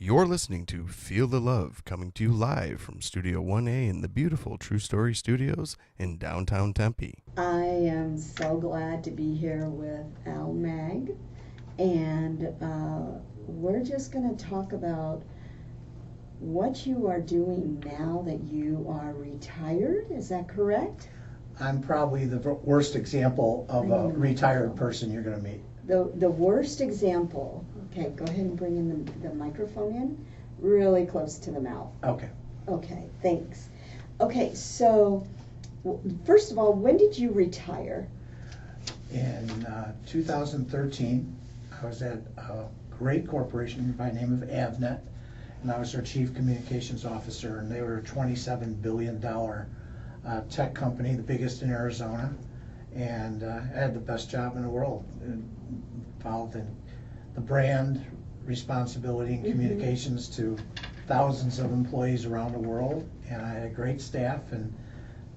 You're listening to Feel the Love, coming to you live from Studio 1A in the beautiful True Story Studios in downtown Tempe. I am so glad to be here with Al Mag, and we're just going to talk about what you are doing now that you are retired. Is that correct? I'm probably the worst example of a retired person you're going to meet. The worst example. Okay, go ahead and bring in the microphone in really close to the mouth. Okay. Okay, thanks. Okay, so first of all, when did you retire? In 2013, I was at a great corporation by the name of Avnet, and I was their chief communications officer, and they were a $27 billion tech company, the biggest in Arizona, and I had the best job in the world, involved in the brand responsibility and communications to thousands of employees around the world, and I had a great staff and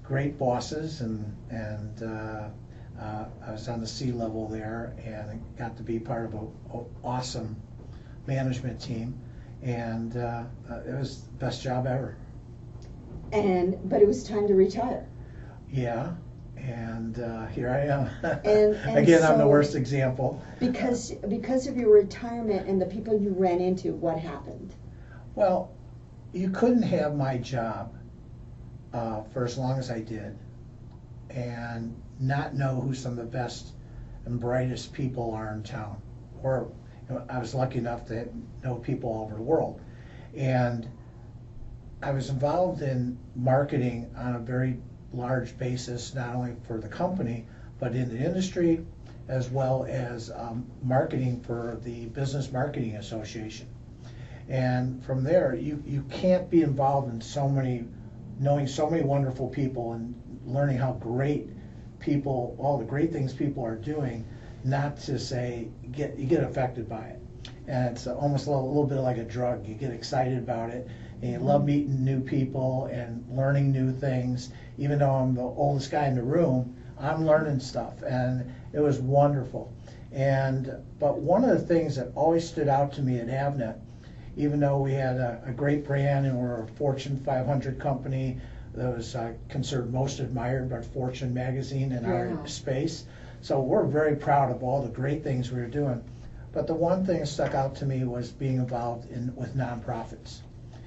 great bosses, and I was on the C-level there, and I got to be part of an awesome management team, and it was the best job ever. But it was time to retire. Yeah, and here I am. And Again, I'm the so, worst example. Because of your retirement and the people you ran into, what happened? Well, you couldn't have my job for as long as I did and not know who some of the best and brightest people are in town. Or I was lucky enough to know people all over the world. And I was involved in marketing on a very large basis, not only for the company, but in the industry, as well as marketing for the Business Marketing Association. And from there, you can't be involved in knowing so many wonderful people and learning how great people, all the great things people are doing, not to say, you get affected by it. And it's almost a little bit like a drug. You get excited about it, and you love meeting new people and learning new things. Even though I'm the oldest guy in the room, I'm learning stuff, and it was wonderful. But one of the things that always stood out to me at Avnet, even though we had a great brand and we're a Fortune 500 company that was considered most admired by Fortune magazine in our space, so we're very proud of all the great things we were doing. But the one thing that stuck out to me was being involved with nonprofits.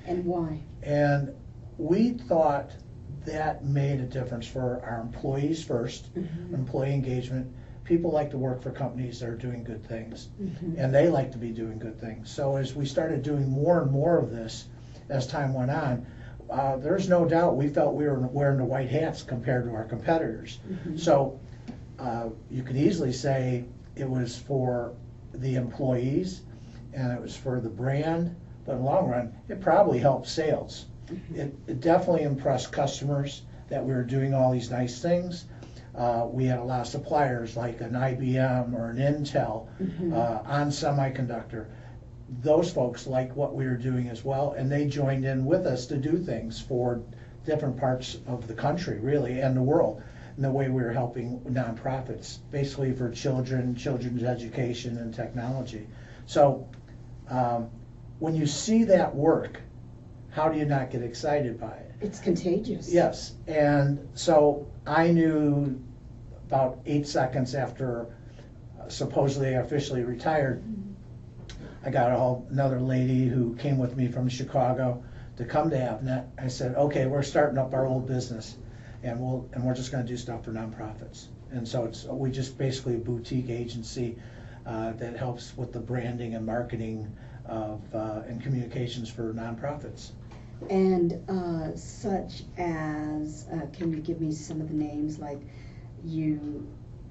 And why? And we thought that made a difference for our employees first, employee engagement. People like to work for companies that are doing good things, and they like to be doing good things. So as we started doing more and more of this as time went on, there's no doubt we felt we were wearing the white hats compared to our competitors. So you could easily say it was for the employees and it was for the brand, but in the long run, it probably helped sales. It definitely impressed customers that we were doing all these nice things. We had a lot of suppliers like an IBM or an Intel, On Semiconductor. Those folks liked what we were doing as well, and they joined in with us to do things for different parts of the country, really, and the world. And the way we were helping nonprofits, basically for children's education and technology. So when you see that work, how do you not get excited by it? It's contagious. Yes, and so I knew about 8 seconds after supposedly officially retired, I got another lady who came with me from Chicago to come to Avnet. I said, okay, we're starting up our old business, and we're just going to do stuff for nonprofits. And so we just basically a boutique agency that helps with the branding and marketing and communications for nonprofits. And such as, can you give me some of the names, like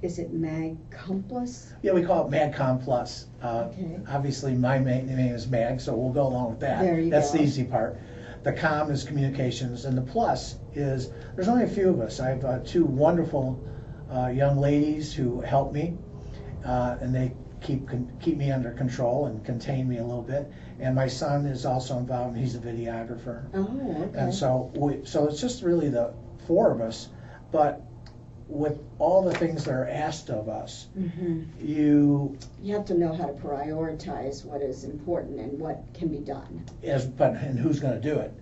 is it Mag Compass? Yeah, we call it MagCom Plus. Okay. Obviously, my main name is Mag, so we'll go along with that. There you That's go. the easy part. The com is communications, and the plus is, there's only a few of us. I have two wonderful young ladies who help me, and they keep me under control and contain me a little bit. And my son is also involved, and he's a videographer. Oh, okay. And so it's just really the four of us. But with all the things that are asked of us, Mm-hmm. you You have to know how to prioritize what is important and what can be done. and who's going to do it.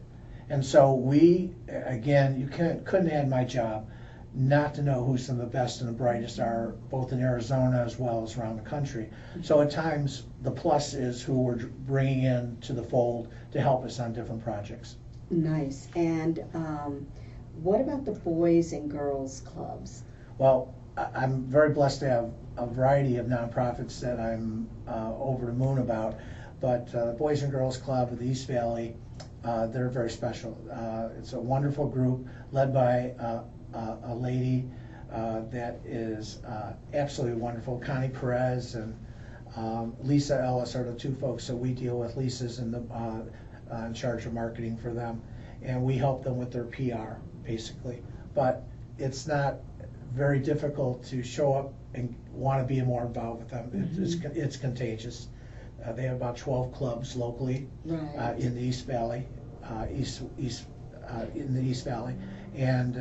And so we, again, couldn't add my job not to know who some of the best and the brightest are, both in Arizona as well as around the country. So at times, the plus is who we're bringing in to the fold to help us on different projects. Nice. And what about the boys and girls clubs? Well, I'm very blessed to have a variety of nonprofits that I'm over the moon about, but the Boys and Girls Club of the East Valley, they're very special. It's a wonderful group led by a lady that is absolutely wonderful. Connie Perez and Lisa Ellis are the two folks that we deal with. Lisa's in charge of marketing for them, and we help them with their PR, basically. But it's not very difficult to show up and want to be more involved with them. It's contagious. They have about 12 clubs locally Right. in the East Valley, in the East Valley, and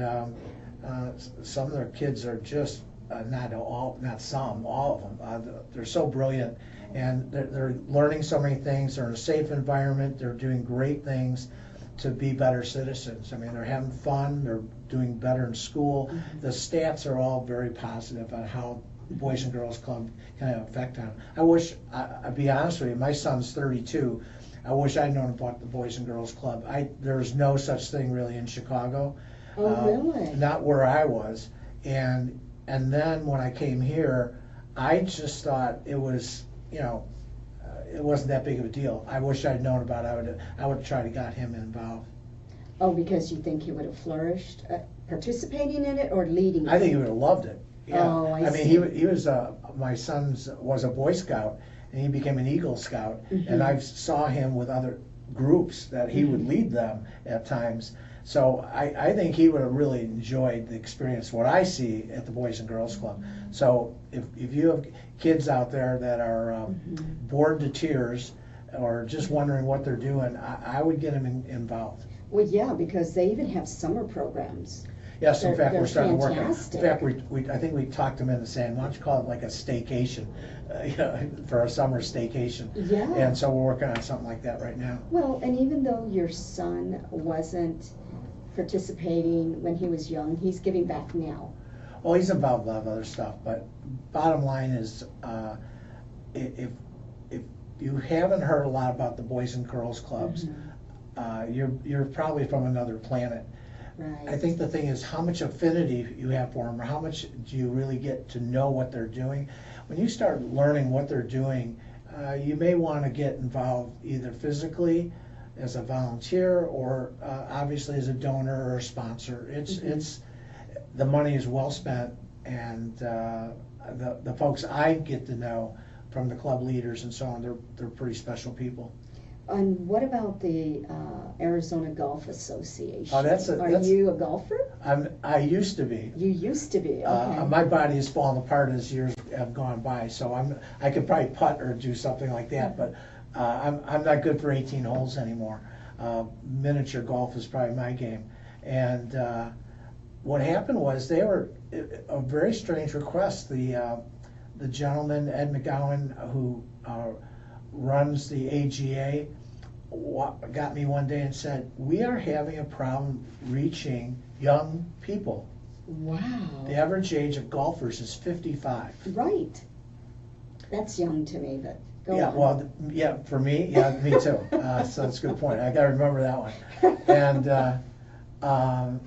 some of their kids are just all of them. They're so brilliant, and they're learning so many things. They're in a safe environment. They're doing great things to be better citizens. I mean, they're having fun. They're doing better in school. Mm-hmm. The stats are all very positive on how the Boys and Girls Club can have an effect on them. I wish, I'll be honest with you, my son's 32. I wish I'd known about the Boys and Girls Club. There's no such thing really in Chicago. Oh, really? Not where I was. And then when I came here, I just thought it was, it wasn't that big of a deal. I wish I'd known about it. I would have tried to got him involved. Oh, because you think he would have flourished participating in it or leading? I think he would have loved it. Yeah. Oh, I mean, see. he was my son was a Boy Scout, and he became an Eagle Scout, and I saw him with other groups that he would lead them at times. So I think he would have really enjoyed the experience, what I see at the Boys and Girls Club. So if you have kids out there that are bored to tears or just wondering what they're doing, I would get them involved. Well, yeah, because they even have summer programs. Yes, in fact, They're we're starting to work on it. fantastic. In fact, I think we talked them into saying, why don't you call it like a staycation, for a summer staycation. Yeah. And so we're working on something like that right now. Well, and even though your son wasn't participating when he was young, he's giving back now. Well, he's involved in a lot of other stuff, but bottom line is, if you haven't heard a lot about the Boys and Girls Clubs, you're probably from another planet. Right. I think the thing is how much affinity you have for them, or how much do you really get to know what they're doing. When you start learning what they're doing, you may want to get involved either physically as a volunteer or obviously as a donor or a sponsor. It's the money is well spent, and the folks I get to know from the club leaders and so on, they're pretty special people. And what about the Arizona Golf Association? Oh, that's Are you a golfer? I used to be. You used to be, okay. My body has fallen apart as years have gone by, so I could probably putt or do something like that, but I'm not good for 18 holes anymore. Miniature golf is probably my game. And what happened was they were a very strange request. The gentleman, Ed McGowan, who runs the AGA, got me one day and said, we are having a problem reaching young people. Wow. The average age of golfers is 55. Right. That's young to me, but go Yeah, on. well, yeah, for me, yeah, me too. So that's a good point. I gotta remember that one. And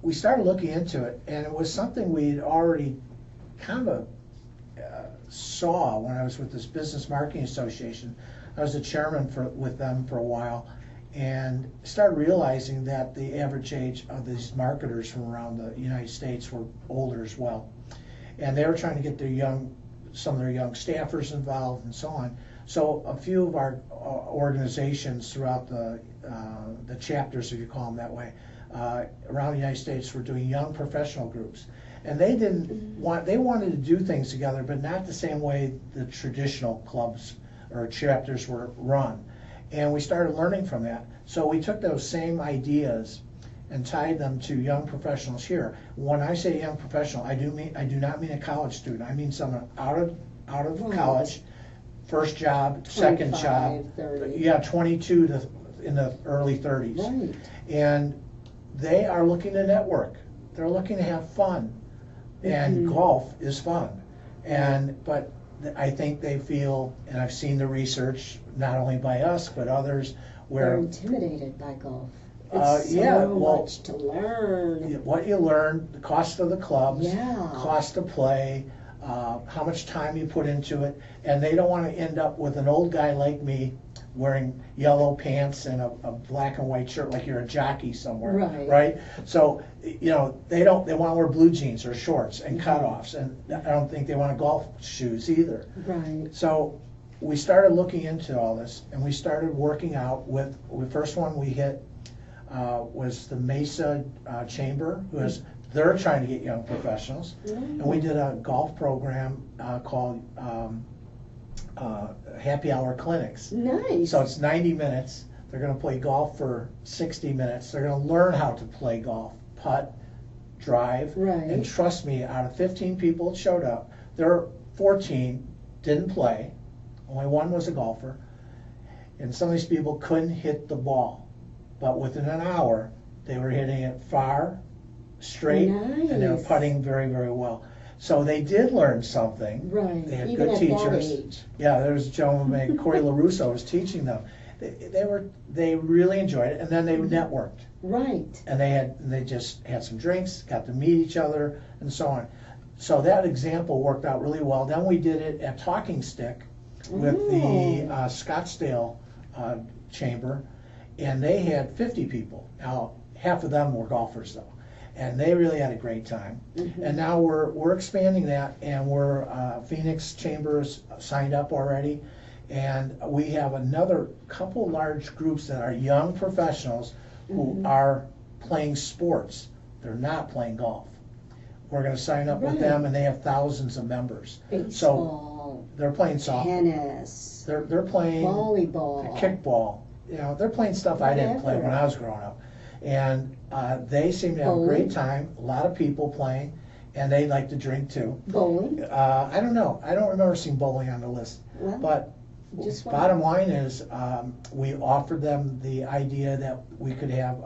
we started looking into it, and it was something we'd already kind of saw when I was with this Business Marketing Association. I was the chairman with them for a while, and started realizing that the average age of these marketers from around the United States were older as well. And they were trying to get some of their young staffers involved and so on. So a few of our organizations throughout the chapters, if you call them that way, around the United States were doing young professional groups. And they wanted to do things together, but not the same way the traditional clubs or chapters were run. And we started learning from that. So we took those same ideas and tied them to young professionals here. When I say young professional, I do not mean a college student. I mean someone out of Right. college, first job, second 25, job. 30. Yeah, 22 to in the early 30s. Right. And they are looking to network. They're looking to have fun. And Mhm. golf is fun. But I think they feel, and I've seen the research, not only by us, but others, They're where intimidated by golf. Uh, It's yeah, so well, much to learn. what you learn, the cost of the clubs, Yeah. cost to play, how much time you put into it, and they don't want to end up with an old guy like me wearing yellow pants and a black and white shirt like you're a jockey somewhere, Right. So, they want to wear blue jeans or shorts and cutoffs, and I don't think they want golf shoes either. Right. So we started looking into all this, and we started working out with, the first one we hit was the Mesa Chamber, they're trying to get young professionals. And we did a golf program called Happy Hour Clinics. Nice. So it's 90 minutes. They're going to play golf for 60 minutes. They're going to learn how to play golf, putt, drive. Right. And trust me, out of 15 people that showed up, there were 14 didn't play. Only one was a golfer. And some of these people couldn't hit the ball. But within an hour, they were hitting it far, straight, and they were Nice. putting very, very well. So they did learn something. Right. They had Even good at teachers. that age. Yeah, there was a gentleman named Corey LaRusso was teaching them. They really enjoyed it, and then they networked, Right. and they just had some drinks, got to meet each other, and so on. So that example worked out really well. Then we did it at Talking Stick with the Scottsdale Chamber, and they had 50 people. Now, half of them were golfers though, and they really had a great time. And now we're expanding that, and we're Phoenix Chambers signed up already, and we have another couple large groups that are young professionals who are playing sports. They're not playing golf. We're going to sign up with Right. them, and they have thousands of members. Baseball, They're playing softball. tennis, They're playing volleyball. kickball. They're playing stuff I didn't play when I was growing up. And they seem to have a great time. A lot of people playing, and they like to drink too. Bowling. I don't know. I don't remember seeing bowling on the list. Well, But just bottom line is, we offered them the idea that we could have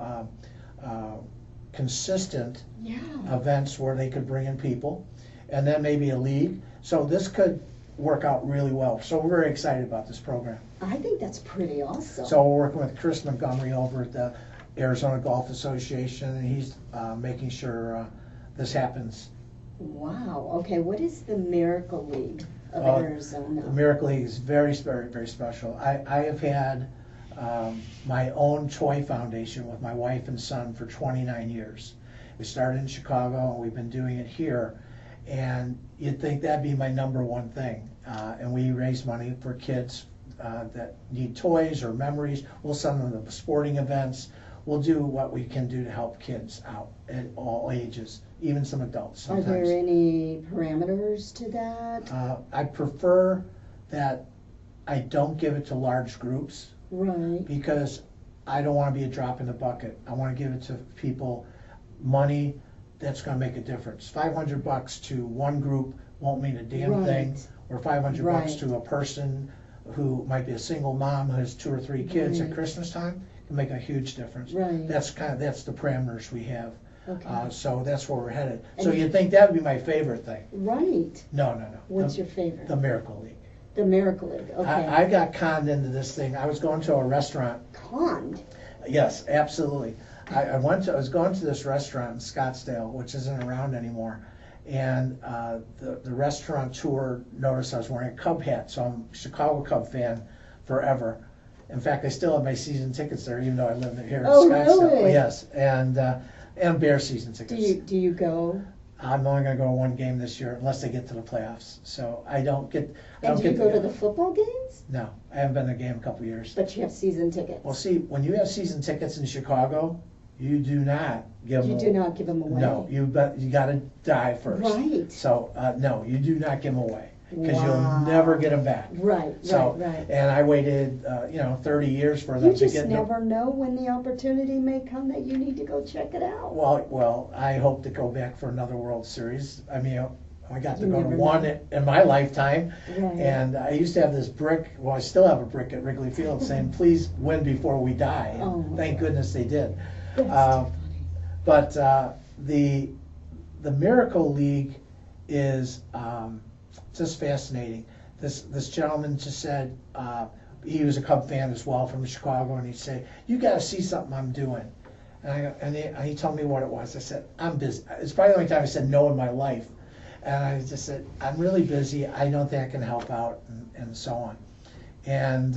consistent yeah. events where they could bring in people, and then maybe a league. So this could work out really well. So we're very excited about this program. I think that's pretty awesome. So we're working with Chris Montgomery over at the Arizona Golf Association, and he's making sure this happens. Wow. Okay. What is the Miracle League of Arizona? The Miracle League is very, very, very special. I have had my own toy foundation with my wife and son for 29 years. We started in Chicago, and we've been doing it here. And you'd think that'd be my number one thing. And we raise money for kids that need toys or memories. We'll send them to sporting events. We'll do what we can do to help kids out at all ages, even some adults Are sometimes. there any parameters to that? I prefer that I don't give it to large groups, Right. because I don't want to be a drop in the bucket. I want to give it to people money that's going to make a difference. $500 to one group won't mean a damn Right. thing, or $500 Right. to a person who might be a single mom who has 2 or 3 kids Right. at Christmas time can make a huge difference. Right. That's the parameters we have. Okay. So that's where we're headed. So And- you'd think that would be my favorite thing. Right. No. What's the, your favorite? The Miracle League. The Miracle League. Okay. I got conned into this thing. I was going to a restaurant. Conned. Yes, absolutely. I was going to this restaurant in Scottsdale, which isn't around anymore, and the restaurateur noticed I was wearing a Cub hat, so I'm a Chicago Cub fan forever. In fact, I still have my season tickets there, even though I live here in Oh, Scottsdale. really? Yes, and Bear season Do tickets. you go? I'm only going to go to one game this year, unless they get to the playoffs. So I don't get. And do you go to the football games? No, I haven't been to a game in a couple of years. But you have season tickets. Well, see, when you have season tickets in Chicago, you do not give them. You do not give them away. No, you got to die first. Right. So no, you do not give them away. because Wow. you'll never get them back. Right, So, right. and I waited, 30 years for them You to just get. never know when the opportunity may come that you need to go check it out. Well, I hope to go back for another World Series. I mean, I got to You go to never one know. in my lifetime, Right. and I used to have this brick. Well, I still have a brick at Wrigley Field saying, "Please win before we die." And Oh, thank goodness they did. That's Uh, too But the Miracle League is just fascinating. This gentleman just said he was a Cub fan as well from Chicago, and he'd say, "You got to see something I'm doing." And he told me what it was. I said, "I'm busy." It's probably the only time I said no in my life. And I just said, "I'm really busy. I don't think I can help out," and so on. And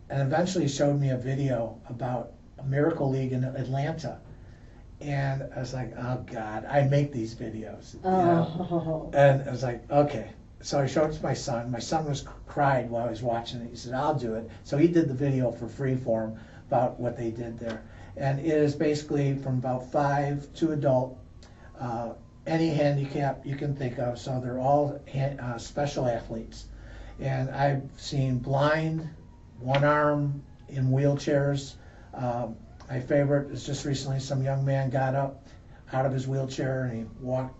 eventually he showed me a video about a Miracle League in Atlanta. And I was like, oh God, I make these videos. You know? Oh. And I was like, okay. So I showed it to my son. My son cried while I was watching it. He said, I'll do it. So he did the video for free for him about what they did there. And it is basically from about 5 to adult, any handicap you can think of. So they're all special athletes. And I've seen blind, one arm in wheelchairs. My favorite is just recently some young man got up out of his wheelchair and he walked,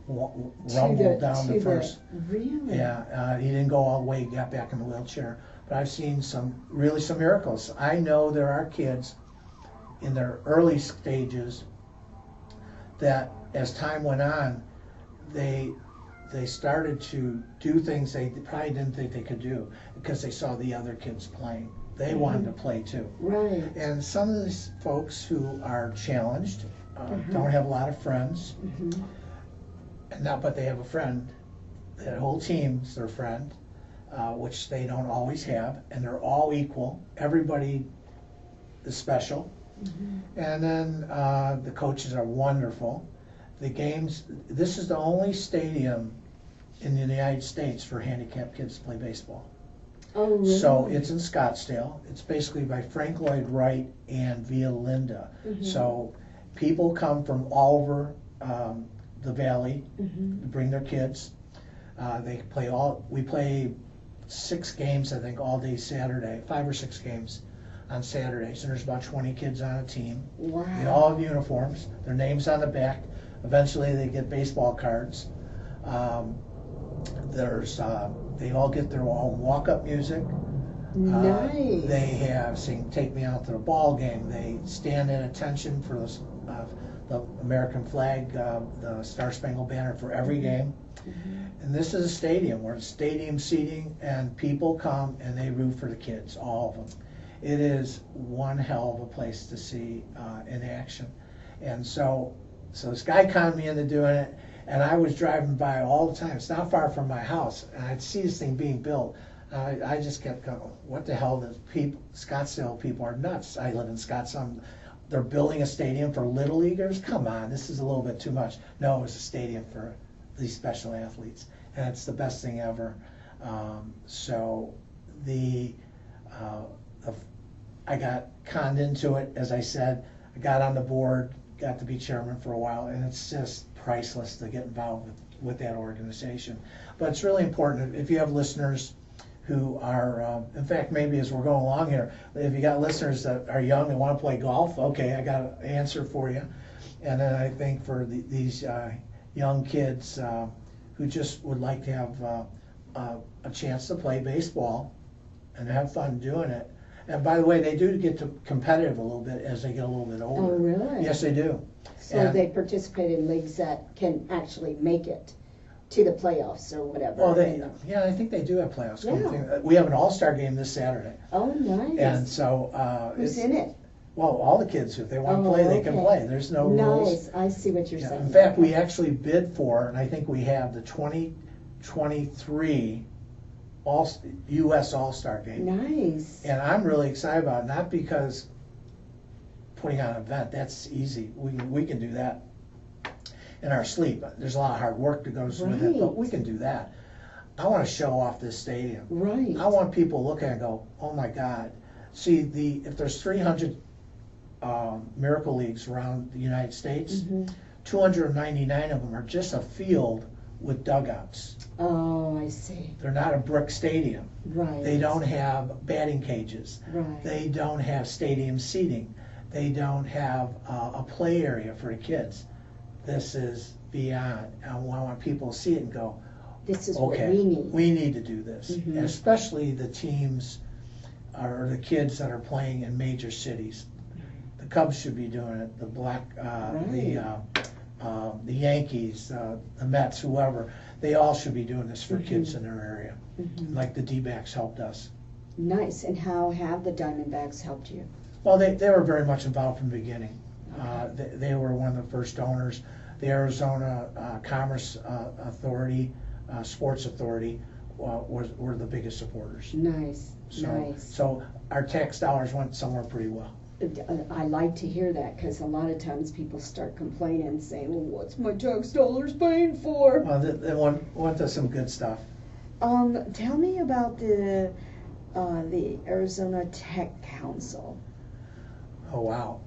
rumbled down the first. Really? Yeah, he didn't go all the way, he got back in the wheelchair. But I've seen some miracles. I know there are kids in their early stages that as time went on, they started to do things they probably didn't think they could do because they saw the other kids playing. They wanted to play too. Right. And some of these folks who are challenged don't have a lot of friends, but they have a friend. That whole team's their friend, which they don't always have, and they're all equal. Everybody is special. And then the coaches are wonderful. The games, this is the only stadium in the United States for handicapped kids to play baseball. Oh, really? So it's in Scottsdale. It's basically by Frank Lloyd Wright and Via Linda. So people come from all over the valley to bring their kids. We play 6 games, I think, all day Saturday, 5 or 6 games on Saturdays. And there's about 20 kids on a team. Wow. They all have uniforms, their names on the back. Eventually they get baseball cards. They all get their own walk-up music. Nice. They have sing "Take Me Out to the Ball Game." They stand at attention for the American flag, the Star Spangled Banner for every game. And this is a stadium where it's stadium seating, and people come and they root for the kids, all of them. It is one hell of a place to see in action. And so this guy conned me into doing it. And I was driving by all the time. It's not far from my house, and I'd see this thing being built. I just kept going, what the hell? Scottsdale people are nuts. I live in Scottsdale. They're building a stadium for Little Leaguers? Come on, this is a little bit too much. No, it's a stadium for these special athletes, and it's the best thing ever. I got conned into it, as I said. I got on the board, got to be chairman for a while, and it's just priceless to get involved with that organization. But it's really important if you have listeners who are, in fact, maybe as we're going along here, if you got listeners that are young and want to play golf, okay, I got an answer for you. And then I think for these young kids who just would like to have a chance to play baseball and have fun doing it. And by the way, they do get competitive a little bit as they get a little bit older. Oh, really? Yes, they do. So they participate in leagues that can actually make it to the playoffs or whatever. Well, I think they do have playoffs. Yeah. We have an all-star game this Saturday. Oh, nice. And so who's in it? Well, all the kids, if they want to play, they can play. There's no rules. Nice. I see what you're saying. In fact, we actually bid for, and I think we have the 2023 U.S. All-Star game. Nice. And I'm really excited about it, not because putting on an event, that's easy. We can do that in our sleep. There's a lot of hard work that goes with it, but we can do that. I want to show off this stadium. Right. I want people to look at it and go, oh my God. See, if there's 300 Miracle Leagues around the United States, 299 of them are just a field with dugouts. Oh, I see. They're not a brick stadium. Right. They don't have batting cages. Right. They don't have stadium seating. They don't have a play area for the kids. This is beyond. I want people to see it and go, This is okay, what we need. we need to do this. Mhm. And especially the teams or the kids that are playing in major cities. The Cubs should be doing it. The Yankees, the Mets, whoever. They all should be doing this for kids in their area. Mhm. Like the D-backs helped us. Nice. And how have the Diamondbacks helped you? Well, they were very much involved from the beginning. They were one of the first donors. The Arizona Commerce Authority, Sports Authority, were the biggest supporters. Nice. Nice. So our tax dollars went somewhere pretty well. I like to hear that because a lot of times people start complaining and saying, well, what's my tax dollars paying for? Well, they went to some good stuff. Tell me about the Arizona Tech Council. Oh, wow.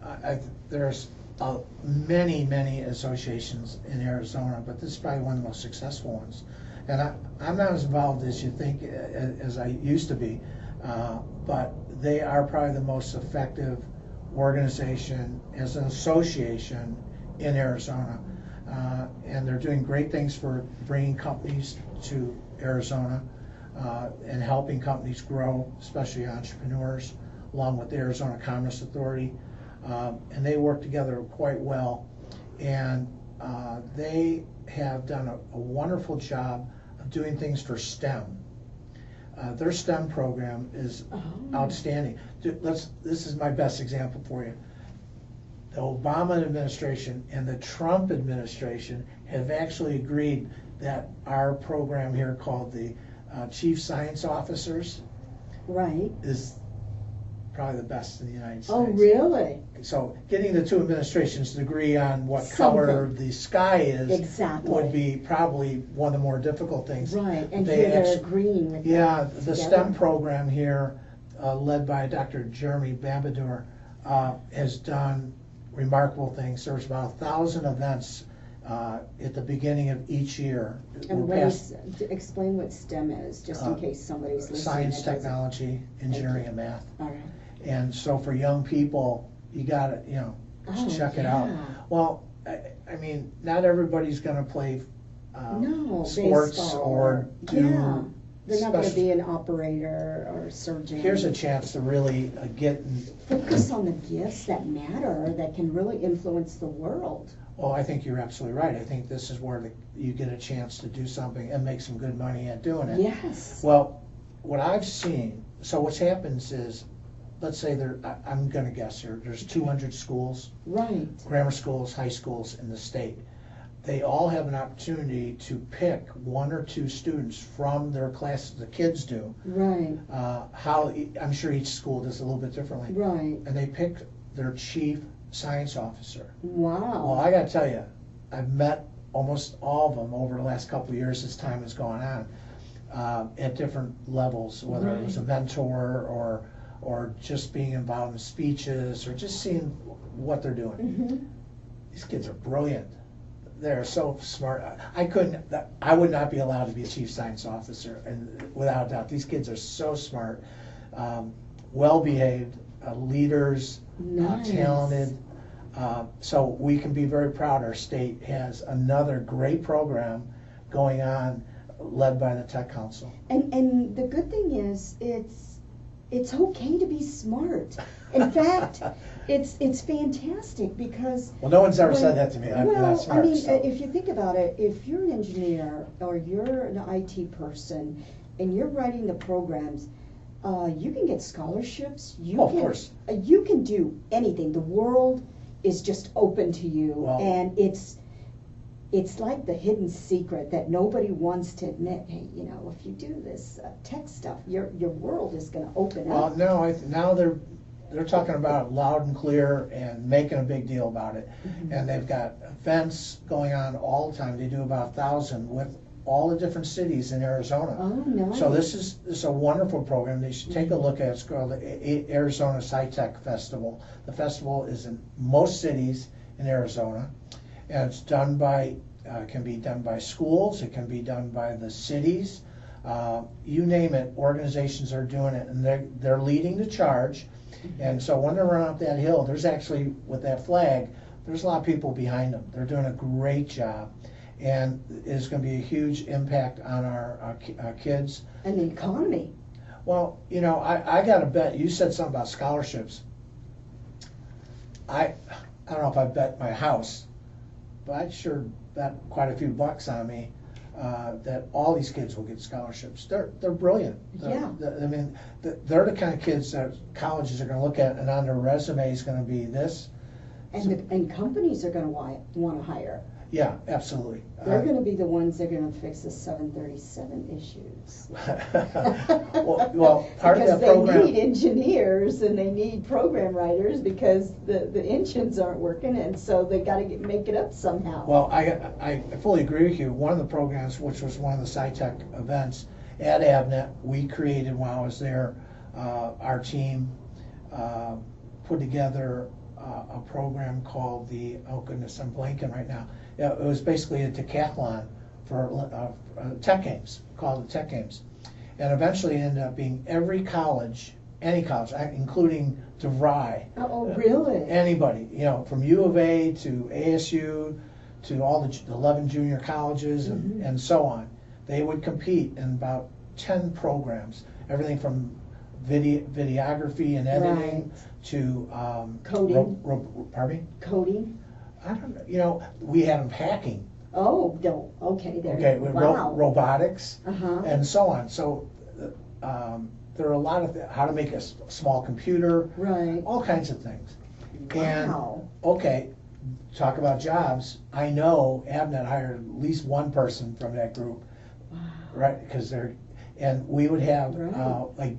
There's many associations in Arizona, but this is probably one of the most successful ones. And I'm not as involved as you think, as I used to be, but they are probably the most effective organization as an association in Arizona. And they're doing great things for bringing companies to Arizona and helping companies grow, especially entrepreneurs, along with the Arizona Commerce Authority. And they work together quite well. And they have done a wonderful job of doing things for STEM. Their STEM program is outstanding. This is my best example for you. The Obama administration and the Trump administration have actually agreed that our program here called the Chief Science Officers Right. is probably the best in the United States. Oh, really? So getting the two administrations to agree on what Something. color the sky is Exactly. would be probably one of the more difficult things. Right. And They here they're actu- agreeing with Yeah, that the together. STEM program here, led by Dr. Jeremy Babadour, has done remarkable things. There's about 1,000 events at the beginning of each year. And We're what past is, explain what STEM is, just in case somebody's listening. science, that doesn't- technology, engineering, and math. All right. And so for young people, you gotta, Oh, check it out. yeah. Well, I mean, not everybody's gonna play No, sports baseball or do. Yeah. They're not going to special- be an operator or a surgeon. Here's a chance to really get in. Focus on the gifts that matter, that can really influence the world. Well, I think you're absolutely right. I think this is where you get a chance to do something and make some good money at doing it. Yes. Well, what I've seen, so what happens is, let's say I'm gonna guess here, there's 200 schools, Right. grammar schools, high schools in the state. They all have an opportunity to pick one or two students from their classes, the kids do. Right. I'm sure each school does a little bit differently. Right. And they pick their chief science officer. Wow. Well, I gotta tell you, I've met almost all of them over the last couple of years as time has gone on, at different levels, whether it was a mentor or just being involved in speeches or just seeing what they're doing. Mm-hmm. These kids are brilliant. They're so smart. I would not be allowed to be a chief science officer, and without a doubt, these kids are so smart, well-behaved, leaders, Nice. talented. So we can be very proud our state has another great program going on, led by the Tech Council. And the good thing is, it's okay to be smart. In fact, it's fantastic because. Well, no one's ever when- said that to me. I'm not Well, smart. I mean, so. if you think about it, if you're an engineer or you're an IT person and you're writing the programs, you can get scholarships. Oh, of course. You can do anything. The world is just open to you, Well- and it's like the hidden secret that nobody wants to admit. Hey, if you do this tech stuff, your world is going to open Well, up. no, now they're talking about it loud and clear and making a big deal about it. Mhm. And they've got events going on all the time. They do about 1,000 with all the different cities in Arizona. Oh, nice. So this is a wonderful program. They should take a look at it. It's called the Arizona SciTech Festival. The festival is in most cities in Arizona, and it's done by It can be done by schools, it can be done by the cities. You name it, organizations are doing it, and they're leading the charge. And so when they're running up that hill, there's actually, with that flag, there's a lot of people behind them. They're doing a great job. And it's going to be a huge impact on our kids. And the economy. Well, you know, I got to bet, you said something about scholarships. I don't know if I bet my house, but I'd sure bet quite a few bucks on me that all these kids will get scholarships. They're brilliant. I mean, they're the kind of kids that colleges are going to look at, and on their resume is going to be this. And companies are going to want to hire. Yeah, absolutely. They're going to be the ones that are going to fix the 737 issues. well, part of that program. Because they need engineers and they need program writers because the engines aren't working, and so they got to make it up somehow. Well, I fully agree with you. One of the programs, which was one of the SciTech events at Avnet, we created while I was there. Our team put together a program called the, oh goodness, I'm blanking right now. It was basically a decathlon for tech games, called the Tech Games. And eventually it ended up being every college, any college, including DeVry. Oh, really? Anybody, you know, from U of A to ASU to all the 11 junior colleges and so on. They would compete in about 10 programs, everything from videography and editing to coding. Pardon me? Coding. I don't know. You know, we had them hacking. Oh, no. Okay. There. Okay, Wow. robotics and so on. So there are a lot of how to make a small computer. Right. All kinds of things. Wow. And okay, talk about jobs. I know Avnet hired at least one person from that group. Wow. Right, because and we would have like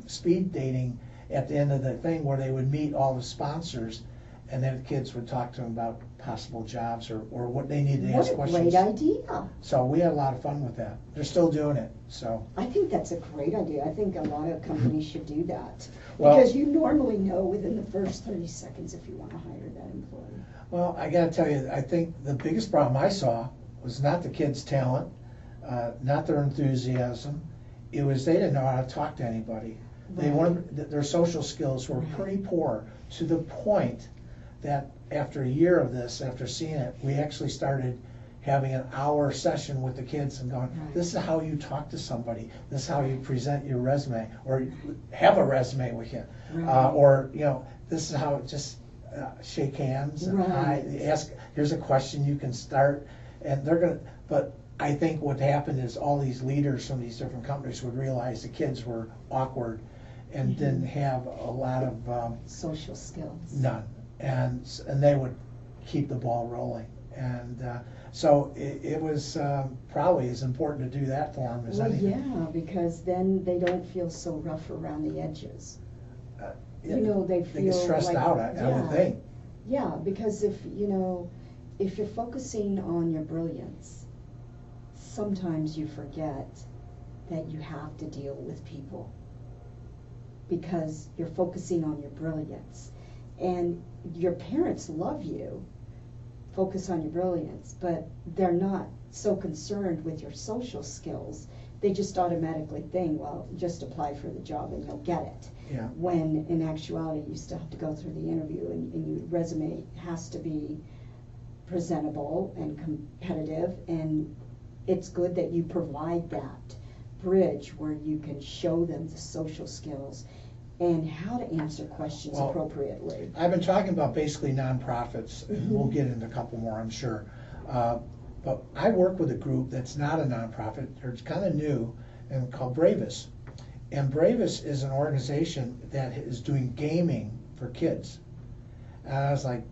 speed dating at the end of the thing where they would meet all the sponsors, and then the kids would talk to them about possible jobs or what they needed to ask questions. What a great idea. So we had a lot of fun with that. They're still doing it, so. I think that's a great idea. I think a lot of companies should do that. Well, because you normally know within the first 30 seconds if you want to hire that employee. Well, I gotta tell you, I think the biggest problem I saw was not the kids' talent, not their enthusiasm. It was they didn't know how to talk to anybody. They weren't, their social skills were pretty poor, to the point that after a year of this, after seeing it, we actually started having an hour session with the kids and going, this is how you talk to somebody, this is how you present your resume, or have a resume with you, or, you know, this is how, just shake hands and ask, here's a question you can start, and they're gonna, but I think what happened is all these leaders from these different companies would realize the kids were awkward and didn't have a lot of social skills. None, and they would keep the ball rolling, and so it was probably as important to do that for them as anything. Yeah, because then they don't feel so rough around the edges. You know, they get stressed out. I would think. Yeah, because if you're focusing on your brilliance, sometimes you forget that you have to deal with people because you're focusing on your brilliance. And your parents love you, focus on your brilliance, but they're not so concerned with your social skills. They just automatically think, well, just apply for the job and you'll get it. Yeah. When in actuality, you still have to go through the interview, and your resume has to be presentable and competitive, and it's good that you provide that bridge where you can show them the social skills and how to answer questions appropriately. I've been talking about basically nonprofits, and we'll get into a couple more, I'm sure. But I work with a group that's not a nonprofit, or it's kind of new, and called Bravus. And Bravus is an organization that is doing gaming for kids. And I was like,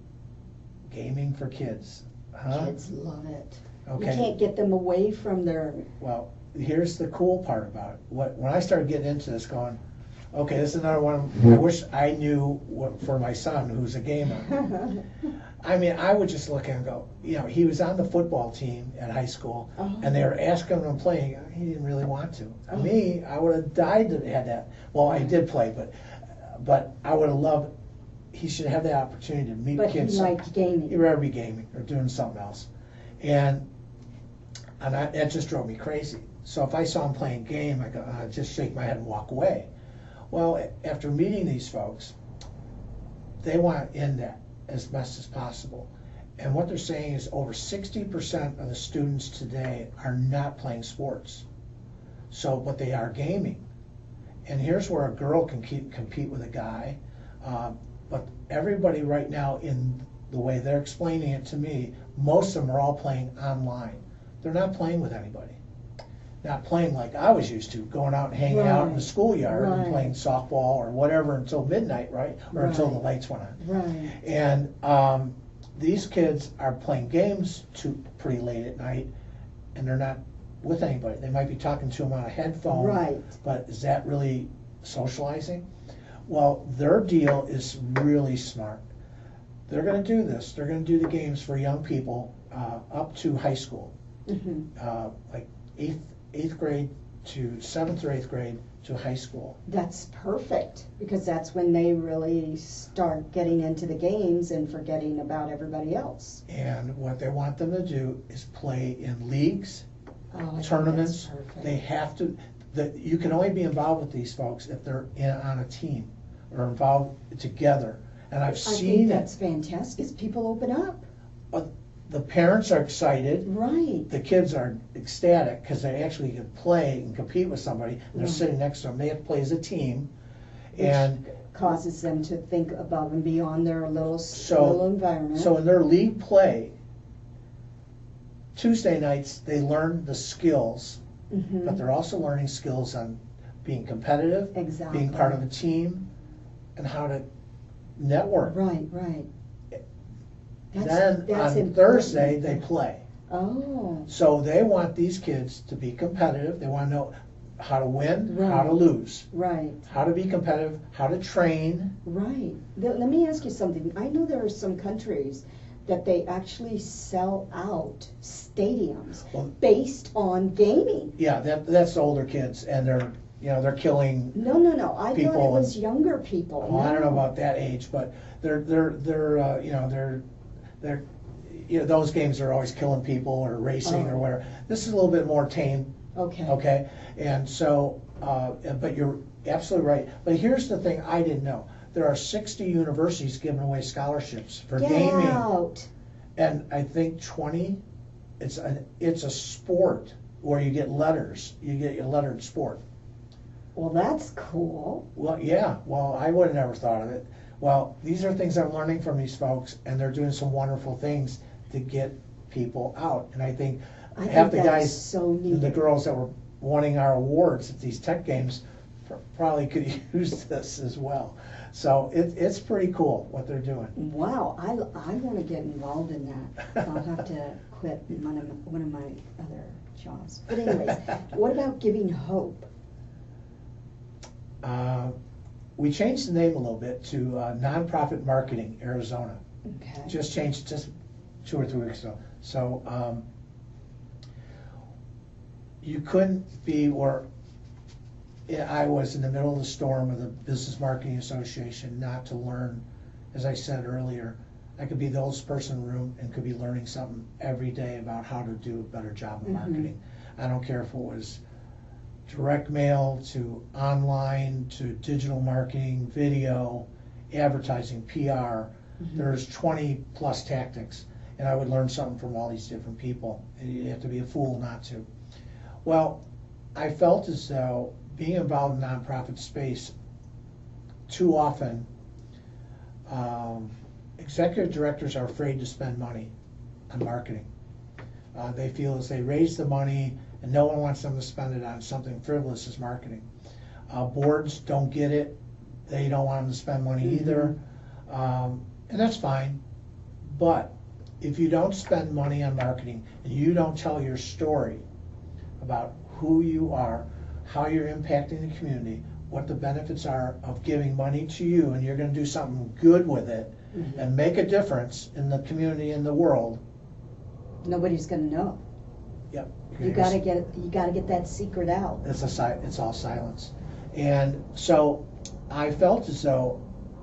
gaming for kids? Huh? Kids love it. Okay. You can't get them away from their... Well, here's the cool part about it. When I started getting into this, going, okay, this is another one I wish I knew for my son, who's a gamer. I mean, I would just look at him and go, you know, he was on the football team at high school, and they were asking him to play. He didn't really want to. Me, I would have died to have that. Well, I did play, but I would have loved, he should have that opportunity to meet kids. But he liked gaming. He'd rather be gaming or doing something else. And And it just drove me crazy. So if I saw them playing game, I'd just shake my head and walk away. Well, after meeting these folks, they want to end that as best as possible. And what they're saying is over 60% of the students today are not playing sports. So, but they are gaming. And here's where a girl can compete with a guy. But everybody right now, in the way they're explaining it to me, most of them are all playing online. They're not playing with anybody. Not playing like I was used to, going out and hanging out in the schoolyard and playing softball or whatever until midnight, right? Or until the lights went on. Right. And these kids are playing games pretty late at night, and they're not with anybody. They might be talking to them on a headphone, Right. but is that really socializing? Well, their deal is really smart. They're going to do this. They're going to do the games for young people up to high school, like eighth grade to 7th or 8th grade to high school. That's perfect, because that's when they really start getting into the games and forgetting about everybody else. And what they want them to do is play in leagues, Oh, I think tournaments. that's perfect. They have to. You can only be involved with these folks if they're on a team or involved together. And I've I seen think it. that's fantastic, because people open up. The parents are excited. Right. The kids are ecstatic because they actually can play and compete with somebody, and they're Right. sitting next to them. They have to play as a team, Which and causes them to think above and beyond their little environment. so in their league play, Tuesday nights they learn the skills, Mhm. but they're also learning skills on being competitive, Exactly. being part of a team, and how to network. Right, right. Then that's on important. Thursday they play. Oh, So they want these kids to be competitive. They want to know how to win, how to Right. lose, right, how to be competitive, how to train. right. Let me ask you something. I know there are some countries that they actually sell out stadiums Well- based on gaming. Yeah, that's the older kids, and they're killing. No. I thought it People was younger people. Well, I don't know No. about that age, but they're those games are always killing people or racing or Oh. whatever. This is a little bit more tame. Okay. Okay, and so, but you're absolutely right. But here's the thing I didn't know. There are 60 universities giving away scholarships for Get gaming. out. And I think 20, it's a sport where you get letters. You get your lettered sport. Well, that's cool. Well, yeah, well, I would have never thought of it. Well, these are things I'm learning from these folks, and they're doing some wonderful things to get people out. And I think I half think the that's guys, so neat. the girls that were winning our awards at these tech games probably could use this as well. So it's pretty cool what they're doing. Wow, I want to get involved in that. I'll have to quit one of my other jobs. But anyways, what about giving hope? We changed the name a little bit to Nonprofit Marketing Arizona. Okay. Just changed just 2 or 3 weeks ago. So you couldn't be where I was in the middle of the storm of the Business Marketing Association not to learn. As I said earlier, I could be the oldest person in the room and could be learning something every day about how to do a better job of marketing. I don't care if it was direct mail to online to digital marketing, video, advertising, PR. There's 20 plus tactics, and I would learn something from all these different people. And you have to be a fool not to. Well, I felt as though being involved in nonprofit space, too often, executive directors are afraid to spend money on marketing. They feel as they raise the money and no one wants them to spend it on something frivolous as marketing. Boards don't get it. They don't want them to spend money either. And that's fine. But if you don't spend money on marketing and you don't tell your story about who you are, how you're impacting the community, what the benefits are of giving money to you, and you're going to do something good with it and make a difference in the community and the world. Nobody's going to know. Yep. You got to get that secret out. It's all silence. And so I felt as though,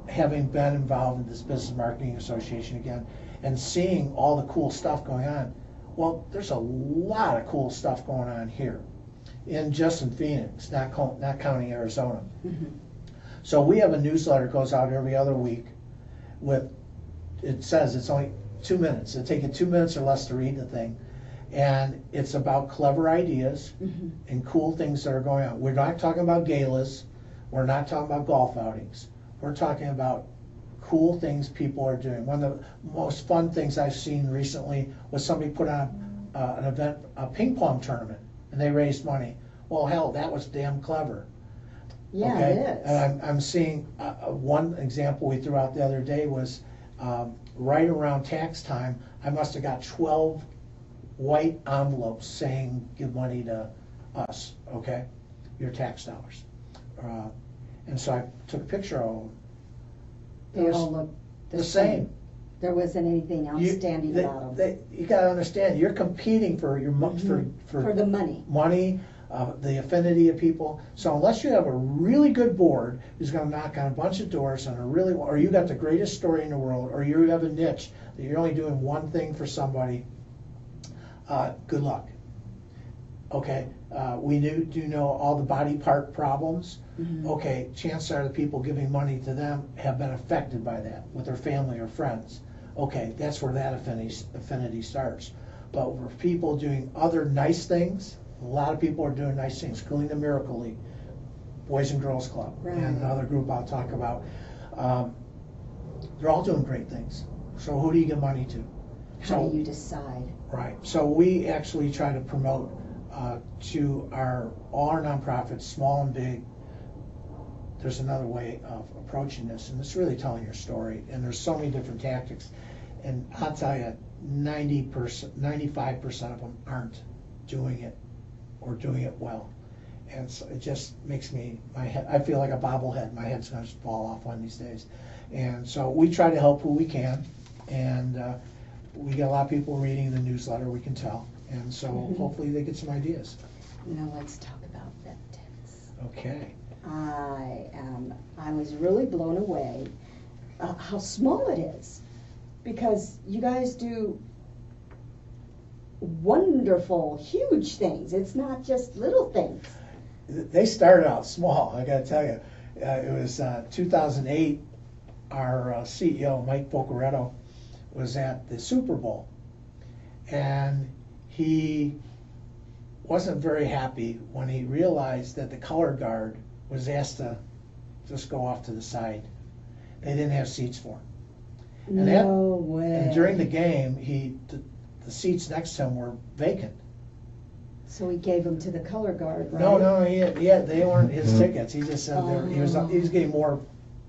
having been involved in this Business Marketing Association again and seeing all the cool stuff going on, Well, there's a lot of cool stuff going on here, in Phoenix, not counting Arizona. Mhm. So we have a newsletter that goes out every other week with, it says it's only 2 minutes. It'll take you 2 minutes or less to read the thing. And it's about clever ideas Mhm. and cool things that are going on. We're not talking about galas. We're not talking about golf outings. We're talking about cool things people are doing. One of the most fun things I've seen recently was somebody put on an event, a ping pong tournament, and they raised money. Well, hell, that was damn clever. Yeah, Okay? it is. And I'm seeing, one example we threw out the other day was, right around tax time, I must have got 12 white envelopes saying, give money to us, okay? Your tax dollars. And so I took a picture of them. They all look the same. There wasn't anything outstanding about them. You gotta understand, you're competing for your For the money. money, the affinity of people. So unless you have a really good board who's gonna knock on a bunch of doors and or you got the greatest story in the world, or you have a niche that you're only doing one thing for somebody, good luck. Okay, we do know all the body part problems. Mhm. Okay, chances are the people giving money to them have been affected by that with their family or friends. Okay, that's where that affinity starts. But for people doing other nice things, a lot of people are doing nice things, including the Miracle League, Boys and Girls Club, Right. and another group I'll talk about. They're all doing great things. So who do you give money to? How do you decide? Right. So we actually try to promote to all our nonprofits, small and big. There's another way of approaching this, and it's really telling your story. And there's so many different tactics. And I'll tell you, 95% of them aren't doing it or doing it well. And so it just makes my head, I feel like a bobblehead. My head's going to fall off one of these days. And so we try to help who we can. And we get a lot of people reading the newsletter, we can tell. And so hopefully they get some ideas. Now let's talk about veterans. Okay. I was really blown away how small it is, because you guys do wonderful, huge things. It's not just little things. They started out small, I gotta tell you. It was 2008, our CEO, Mike Bocaretto, was at the Super Bowl. And he wasn't very happy when he realized that the color guard was asked to just go off to the side. They didn't have seats for him. And No way. And during the game, the seats next to him were vacant. So he gave them to the color guard, right? No, they weren't his tickets. He just said he was getting more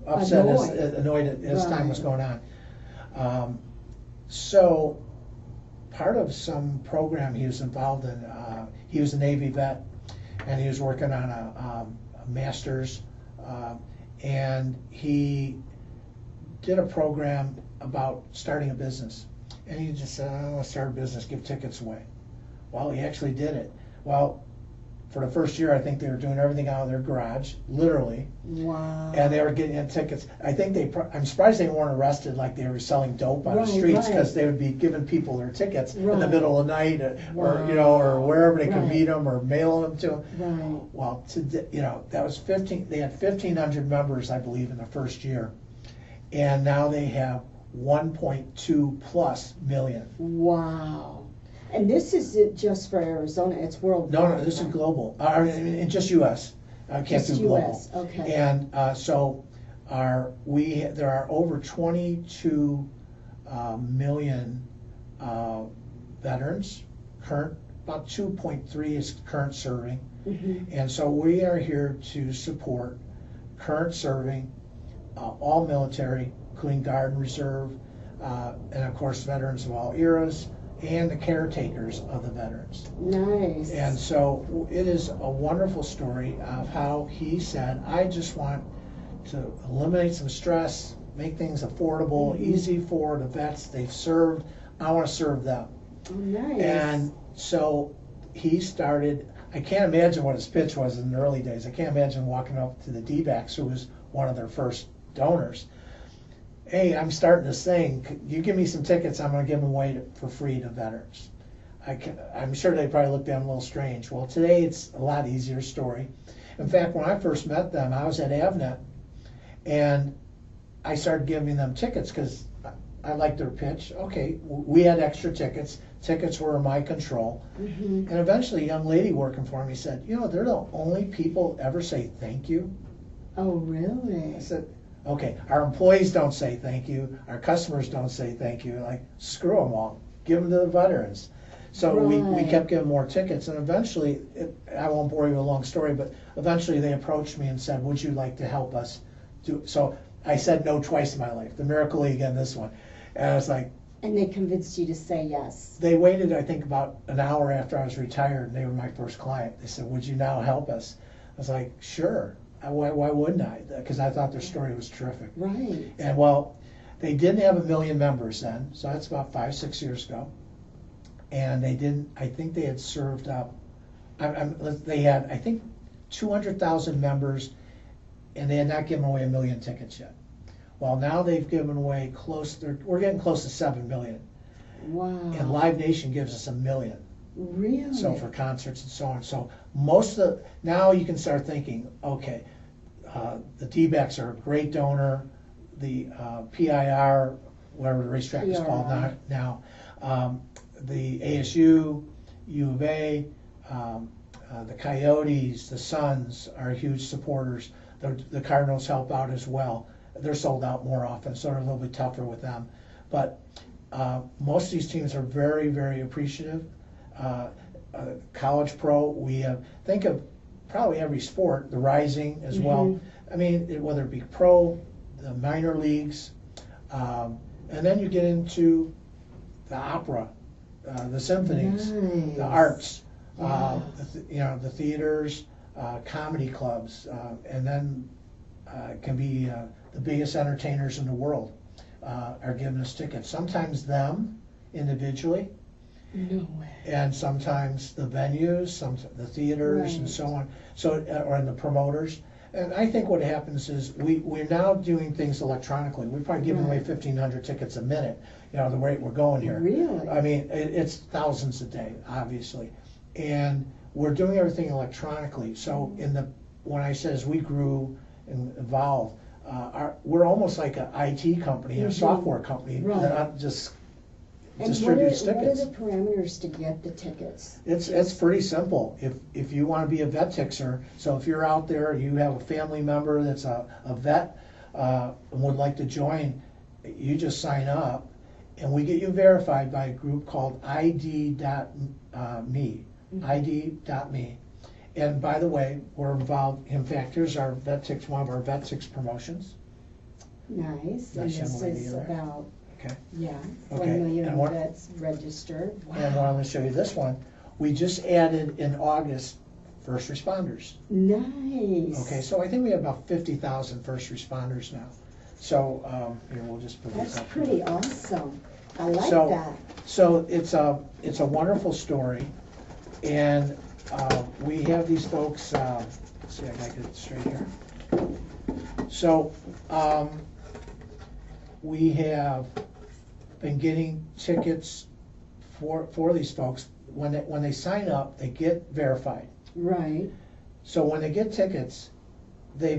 upset, annoyed as time was going on. So part of some program he was involved in, he was a Navy vet, and he was working on a master's, and he did a program about starting a business. And he just said, I want to start a business, give tickets away. Well, he actually did it. Well, for the first year, I think they were doing everything out of their garage, literally. Wow. And they were getting in tickets. I think I'm surprised they weren't arrested like they were selling dope on the streets, because they would be giving people their tickets in the middle of the night, or wherever they could meet them, or mailing them to them. Right. Well, that was 15. They had 1,500 members, I believe, in the first year, and now they have 1.2 plus million. Wow. And this isn't just for Arizona, it's worldwide. No, this is global. I mean, just U.S. I can't Just do global. US, okay. And so there are over 22 million veterans, current, about 2.3 is current serving. Mhm. And so we are here to support current serving, all military, including Guard and Reserve, and of course veterans of all eras, and the caretakers of the veterans. Nice. And so it is a wonderful story of how he said, I just want to eliminate some stress, make things affordable, easy for the vets they've served. I want to serve them. Oh, nice. And so he started, I can't imagine what his pitch was in the early days. I can't imagine walking up to the D-backs, who was one of their first donors. Hey, I'm starting this thing. You give me some tickets, I'm going to give them away for free to veterans. I'm sure they probably looked at them a little strange. Well, today it's a lot easier story. In fact, when I first met them, I was at Avnet, and I started giving them tickets because I liked their pitch. Okay, we had extra tickets. Tickets were in my control. Mhm. And eventually a young lady working for me said, they're the only people ever say thank you. Oh, really? I said, okay, our employees don't say thank you. Our customers don't say thank you. Like, screw them all. Give them to the veterans. So we Right. kept giving more tickets, and eventually, I won't bore you with a long story, but eventually they approached me and said, would you like to help us do? So I said no twice in my life, the Miracle League and this one. And I was like, And they convinced you to say yes. they waited, I think, about an hour after I was retired, and they were my first client. They said, would you now help us? I was like, sure. Why wouldn't I? Because I thought their story was terrific. Right. And well, they didn't have 1 million members then, so that's about 5-6 years ago. And they didn't, I think they had served up, they had, I think, 200,000 members, and they had not given away 1 million tickets yet. Well, now they've given away we're getting close to 7 million. Wow. And Live Nation gives us 1 million. Really? So for concerts and so on. So now you can start thinking, okay, the D-backs are a great donor, the PIR, whatever the racetrack is called now, the ASU, U of A, the Coyotes, the Suns are huge supporters. The Cardinals help out as well. They're sold out more often, so they're a little bit tougher with them. But most of these teams are very, very appreciative. College pro, we think of probably every sport, the Rising as well. I mean, whether it be pro, the minor leagues, and then you get into the opera, the symphonies, Nice. the arts, Yeah. the theaters, comedy clubs, and then it can be the biggest entertainers in the world are giving us tickets. Sometimes them individually, No way. and sometimes the venues, the theaters, and Right. so on. So, or the promoters. And I think what happens is we're now doing things electronically. We're probably giving away Right. 1,500 tickets a minute. The rate we're going here. Really? I mean, it's thousands a day, obviously, and we're doing everything electronically. So when I said as we grew and evolved, we're almost like an IT company, a Mhm. software company Right. that just And distributes what are tickets. the parameters to get the tickets? It's pretty simple. If you want to be a vet tixer, so if you're out there, you have a family member that's a vet and would like to join, you just sign up, and we get you verified by a group called ID.me. ID.me. And by the way, we're involved. In fact, here's our one of our Vet Tix promotions. Nice. Nice And young this lady is there. about, Okay. yeah, Okay. 1 million And what- vets registered. And I Wow. want to show you this one. We just added in August first responders. Nice. Okay, so I think we have about 50,000 first responders now. So here, we'll just put That's this up. pretty awesome. I like So- that. So it's a wonderful story, and we have these folks. Let's see, I gotta get it straight here. So we have been getting tickets for these folks. When they sign up, they get verified. Right. So when they get tickets, we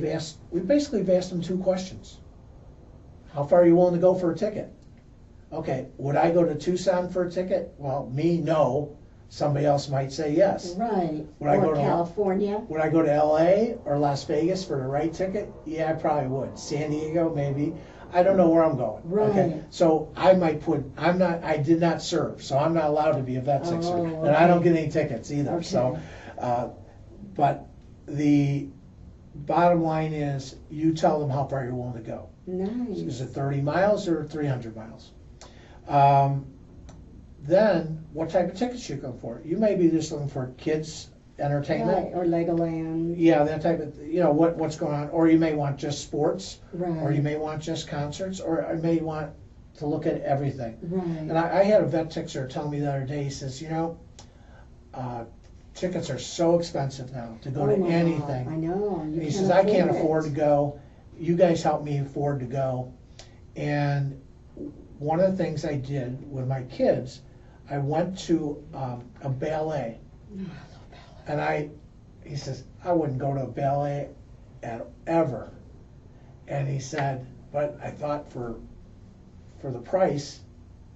basically have asked them 2 questions. How far are you willing to go for a ticket? Okay, would I go to Tucson for a ticket? Well, no. Somebody else might say yes. Right. Would I go Or to- California. Would I go to LA or Las Vegas for the right ticket? Yeah, I probably would. San Diego, maybe. I don't know where I'm going. Okay, Right. so I might I did not serve, so I'm not allowed to be a vet tixer. Oh, And I don't okay. get any tickets either, so. Okay. But the bottom line is, you tell them how far you're willing to go. Nice. Is it 30 miles or 300 miles? Then, what type of tickets you looking for? You may be just looking for kids entertainment. Right. Or Legoland. Yeah, that type of, what's going on. Or you may want just sports, Right. or you may want just concerts, or you may want to look at everything. Right. And I had a vet tixer tell me the other day, he says, tickets are so expensive now to go Oh to my God, anything. I know. And he says, I can't afford to go. You guys help me afford to go. And one of the things I did with my kids, I went to a ballet, and he says, I wouldn't go to a ballet ever. And he said, but I thought for the price,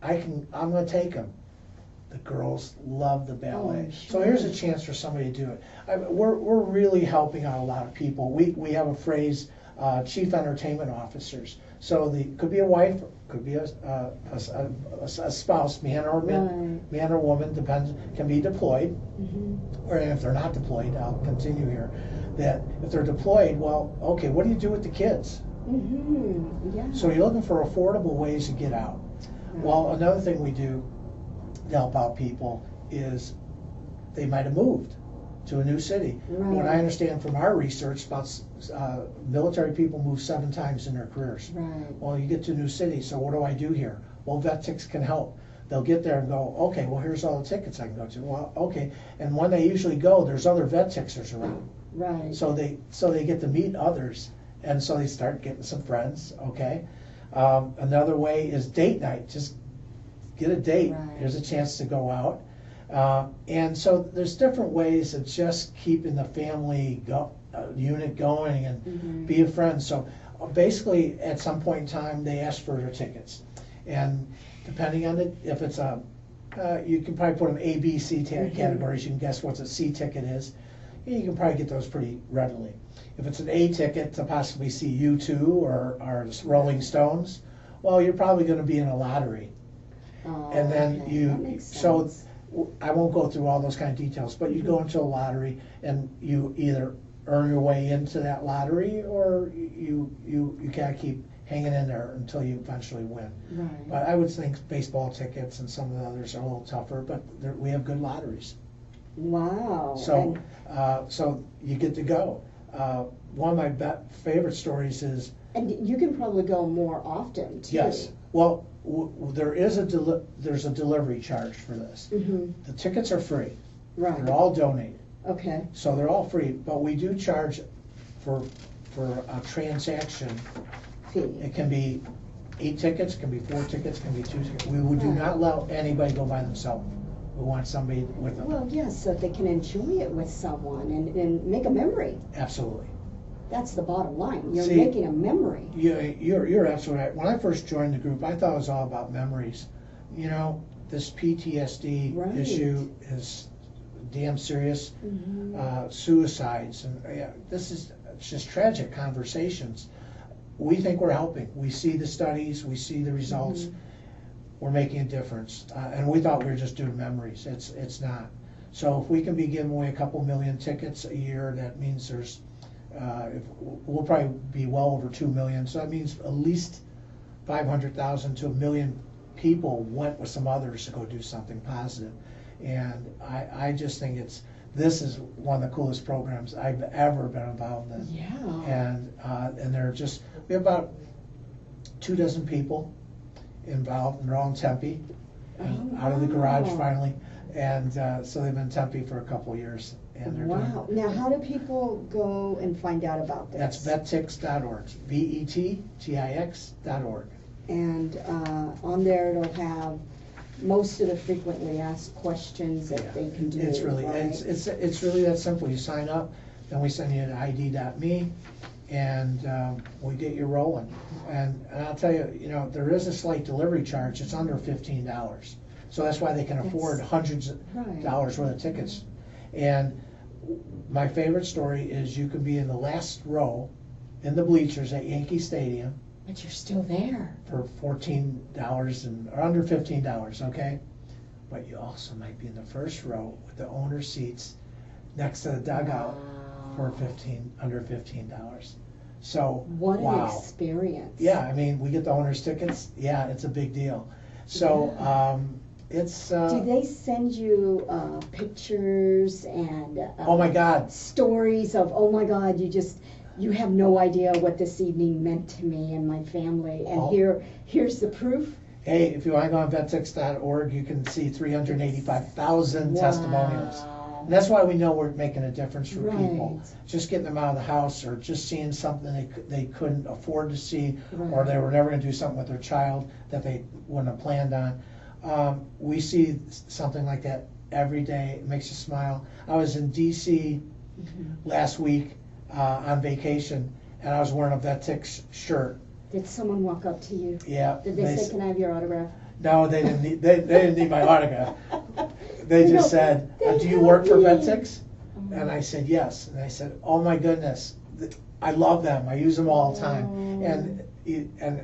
I'm gonna take him. The girls love the ballet. Oh, So here's a chance for somebody to do it. We're really helping out a lot of people. We have a phrase, chief entertainment officers. So could be a wife, could be a spouse, man or woman, depends, can be deployed. Mm-hmm. Or if they're not deployed, I'll continue here, that if they're deployed, well, okay, what do you do with the kids? Mm-hmm. Yeah. So you're looking for affordable ways to get out. Right. Well, another thing we do to help out people is they might have moved to a new city. Right. What I understand from our research, about military people move 7 times in their careers. Right. Well, you get to a new city, so what do I do here? Well, VetTix can help. They'll get there and go, okay, well, here's all the tickets I can go to. Well, okay, and when they usually go, there's other VetTixers around. Right. So they get to meet others, and so they start getting some friends, okay? Another way is date night. Just get a date. Right. Here's a chance to go out. And so there's different ways of just keeping the family unit going and Mm-hmm. be a friend. So basically, at some point in time, they ask for their tickets. And depending on if it's you can probably put them A, B, C Mm-hmm. categories. You can guess what a C ticket is. You can probably get those pretty readily. If it's an A ticket to possibly see U2 or Rolling Stones, well, you're probably going to be in a lottery. Oh, And then okay. That makes so sense. I won't go through all those kind of details, but you go into a lottery and you either earn your way into that lottery or you gotta keep hanging in there until you eventually win. Right. But I would think baseball tickets and some of the others are a little tougher, but we have good lotteries. Wow. So so you get to go. One of my favorite stories is, and you can probably go more often too. yes, well, there's a delivery charge for this. Mm-hmm. The tickets are free. Right. They're all donated, Okay. so they're all free. But we do charge for a transaction. Fee. It can be 8 tickets, it can be 4 tickets, it can be 2 tickets. We do Right. not let anybody go by themselves. We want somebody with them. Well, yes, so they can enjoy it with someone and make a memory. Absolutely. That's the bottom line. You're See, making a memory. You're absolutely right. When I first joined the group, I thought it was all about memories. You know, this PTSD Right. issue is damn serious. Mm-hmm. Suicides, and it's just tragic conversations. We think we're helping. We see the studies, we see the results. Mm-hmm. We're making a difference, and we thought we were just doing memories. It's not. So if we can be giving away a couple million tickets a year, that means we'll probably be well over 2 million. So that means at least 500,000 to 1 million people went with some others to go do something positive. And I just think this is one of the coolest programs I've ever been involved in. Yeah. And we have about 24 people involved, and they're all in Tempe, and out of the garage wow. finally. And so they've been in Tempe for a couple of years, and they're Wow. doing. Now, how do people go and find out about this? That's vettix.org, VETTIX.org. And on there it'll have most of the frequently asked questions that Yeah. they can do. It's really, right? it's really that simple. You sign up, then we send you to ID.me, and we get you rolling. And I'll tell you, there is a slight delivery charge. It's under $15. So that's why they can afford That's- hundreds of right. dollars worth of tickets. And my favorite story is you can be in the last row in the bleachers at Yankee Stadium But you're still there. for $14 or under $15, okay? But you also might be in the first row with the owner seats next to the dugout for under $15. So What an wow. experience. Yeah, I mean, we get the owner's tickets. Yeah, it's a big deal. So it's. Do they send you pictures and Oh my God. stories of, oh my God, you have no idea what this evening meant to me and my family, and Oh. here's the proof? Hey, if you want to go on vettix.org, you can see 385,000 testimonials. And that's why we know we're making a difference for people. Right. Just getting them out of the house, or just seeing something they couldn't afford to see, or Right. they were never going to do something with their child that they wouldn't have planned on. We see something like that every day. It makes you smile. I was in DC last week on vacation, and I was wearing a Vetix shirt. Did someone walk up to you? Yeah. Did they say, "Can I have your autograph"? No, they didn't need, they didn't need my autograph. They You just know, said, they do you work for help me. Vetix? And I said, yes. And I said, oh my goodness, I love them. I use them all the time. And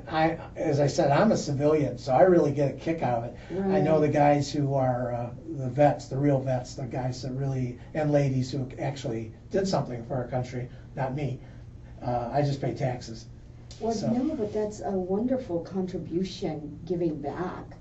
I, as I said, I'm a civilian, so I really get a kick out of it. I know the guys who are the vets, the real vets, the guys that really, and ladies who actually did something for our country, not me. I just pay taxes. Well, So- no, but that's a wonderful contribution, giving back,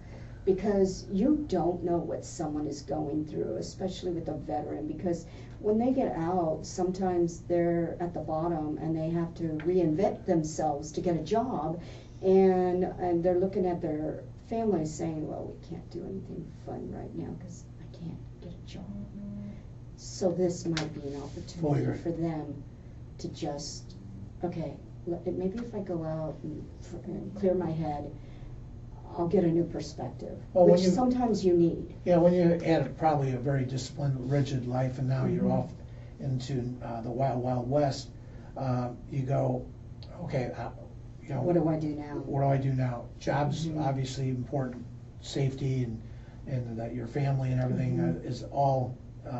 because you don't know what someone is going through, especially with a veteran, because when they get out, sometimes they're at the bottom and they have to reinvent themselves to get a job, and they're looking at their families saying, well, we can't do anything fun right now because I can't get a job. So this might be an Fully opportunity agree. for them to just, okay, maybe if I go out and clear my head, I'll get a new perspective, Well, when which you- sometimes you need. Yeah, when you had probably a very disciplined, rigid life, and now you're off into the wild, wild west, you go, okay, you know, What do I do now? what do I do now? Jobs obviously important, safety and that your family and everything is all,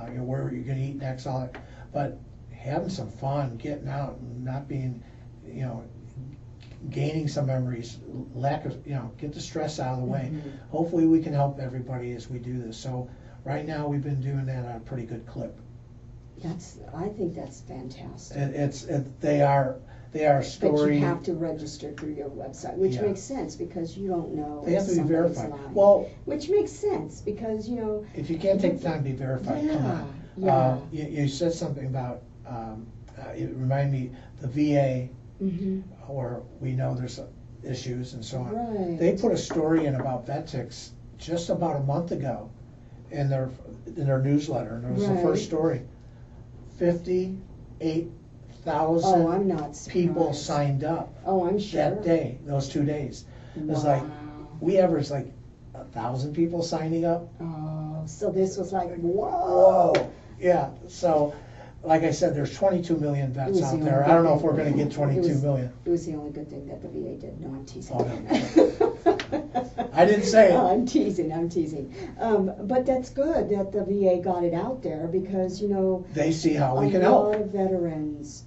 you know, where you're going to eat next, all that. But having some fun, getting out, and not being, you know, gaining some memories, lack of, you know, get the stress out of the way. Hopefully we can help everybody as we do this. So right now we've been doing that at a pretty good clip. I think that's fantastic. They are But story. you have to register through your website, which Yeah. makes sense because you don't know They have if to be somebody's verified. lying. Well, Which makes sense because, you know, if you can't take the time to be verified, come on. Yeah. You said something about, it reminded me, the VA, mhm, or we know there's issues and so on. right. They put a story in about Vetix just about a month ago in their newsletter, and it was the Right. first story. 58,000 Oh, I'm not people surprised. signed up Oh, I'm sure. that day, those 2 days. It was Wow. like, we averaged like 1,000 people signing up. Oh, so this was like, Whoa, whoa. yeah, so, like I said, there's 22 million It vets was out the there. only I don't know good if we're thing. gonna get 22 It was- million. It was the only good thing that the VA did. No, I'm teasing. Oh, I didn't say it. Oh, I'm teasing. But that's good that the VA got it out there because, you know, They see how we a can lot help. of veterans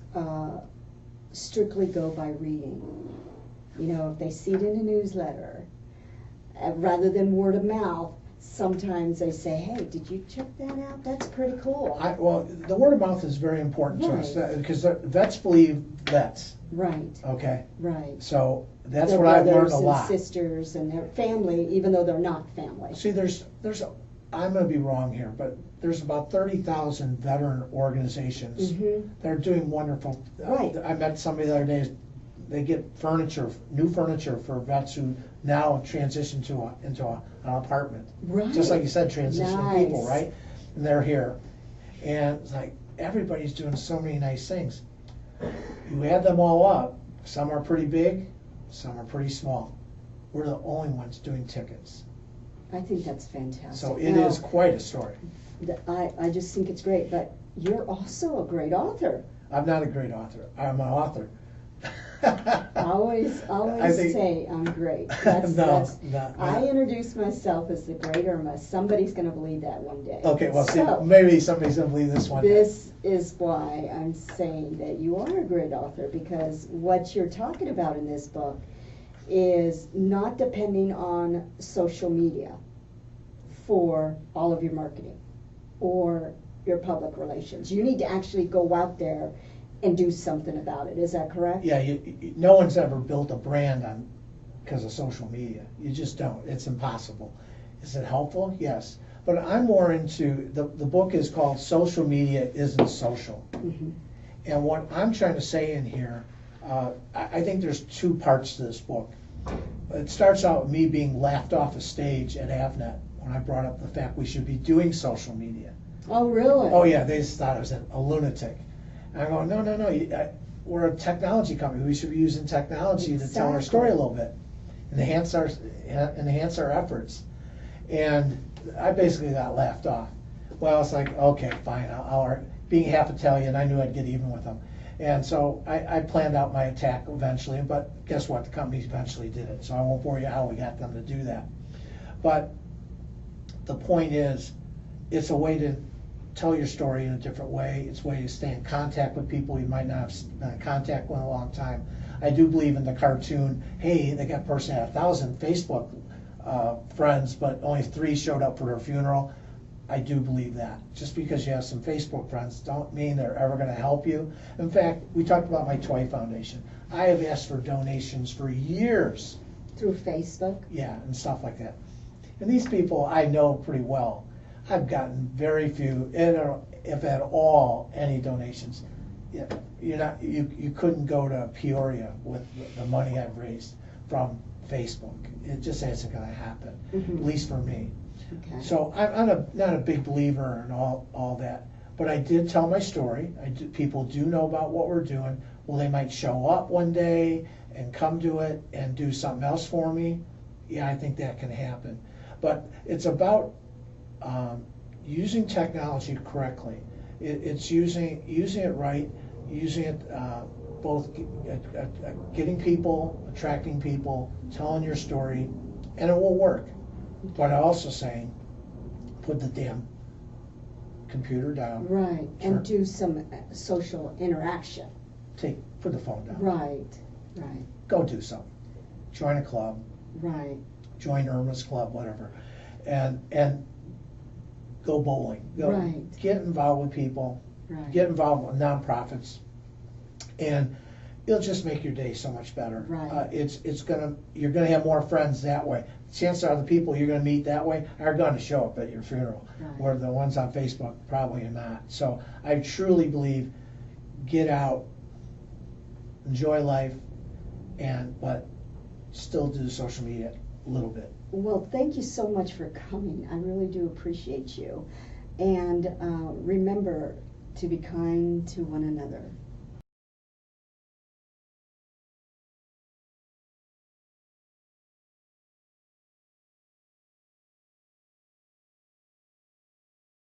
strictly go by reading. You know, if they see it in a newsletter, rather than word of mouth, sometimes they say, hey, did you check that out? That's pretty cool. Well, the word of mouth is very important to us, Right. because vets believe vets, Right, okay? right. So that's Their what I've learned brothers a and lot. sisters and their family, even though they're not family. See, I'm gonna be wrong here, but there's about 30,000 veteran organizations Mhm. that are doing wonderful. Right. I met somebody the other day, they get new furniture for vets who now transition into an apartment. Right. Just like you said, transitioning people, Nice. right? And they're here. And it's like, everybody's doing so many nice things. You add them all up, some are pretty big, some are pretty small. We're the only ones doing tickets. I think that's fantastic. So it is quite a story. I just think it's great, but you're also a great author. I'm not a great author. I'm an author. I always I think- say I'm great. No, I introduce myself as the great Irma. Somebody's going to believe that one day. Okay, well, see, So, maybe somebody's gonna believe this one. this is why I'm saying that you are a great author, because what you're talking about in this book is not depending on social media for all of your marketing or your public relations. You need to actually go out there and do something about it. Is that correct? Yeah, no one's ever built a brand because of social media. You just don't. It's impossible. Is it helpful? Yes. But I'm more into, the book is called Social Media Isn't Social. Mhm. And what I'm trying to say in here, I think there's two parts to this book. It starts out with me being laughed off a stage at Avnet when I brought up the fact we should be doing social media. Oh, really? Oh yeah, they just thought I was a lunatic. And I go, no, we're a technology company. We should be using technology to tell our story a little bit, and enhance our efforts. And I basically got laughed off. Well, it's like, okay, fine, being half Italian, I knew I'd get even with them. And so I planned out my attack eventually, but guess what? The companies eventually did it, so I won't bore you how we got them to do that. But the point is, it's a way to tell your story in a different way. It's a way to stay in contact with people you might not have been in contact with in a long time. I do believe in the cartoon, hey, that person had 1,000 Facebook friends, but only 3 showed up for her funeral. I do believe that. Just because you have some Facebook friends don't mean they're ever going to help you. In fact, we talked about my toy foundation. I have asked for donations for years. Through Facebook? Yeah, and stuff like that. And these people I know pretty well. I've gotten very few, if at all, any donations. Yeah, you couldn't go to Peoria with the money I've raised from Facebook. It just isn't going to happen, at least for me. Okay. So I'm not a big believer in all that, but I did tell my story. People do know about what we're doing. Well, they might show up one day and come to it and do something else for me. Yeah, I think that can happen. But it's about using technology correctly. It's using it right, using it both getting people, attracting people, telling your story, and it will work. But I'm also saying, put the damn computer down. Right, Sure. and do some social interaction. Put the phone down. Right. Go do something. Join a club. Right. Join Irma's club, whatever, and go bowling. Right. Get involved with people. Right. Get involved with nonprofits, and it'll just make your day so much better. Right. You're gonna have more friends that way. Chances are the people you're gonna meet that way are gonna show up at your funeral, Right. where the ones on Facebook probably are not. So I truly believe, get out, enjoy life, but still do social media a little bit. Well, thank you so much for coming. I really do appreciate you. And remember to be kind to one another.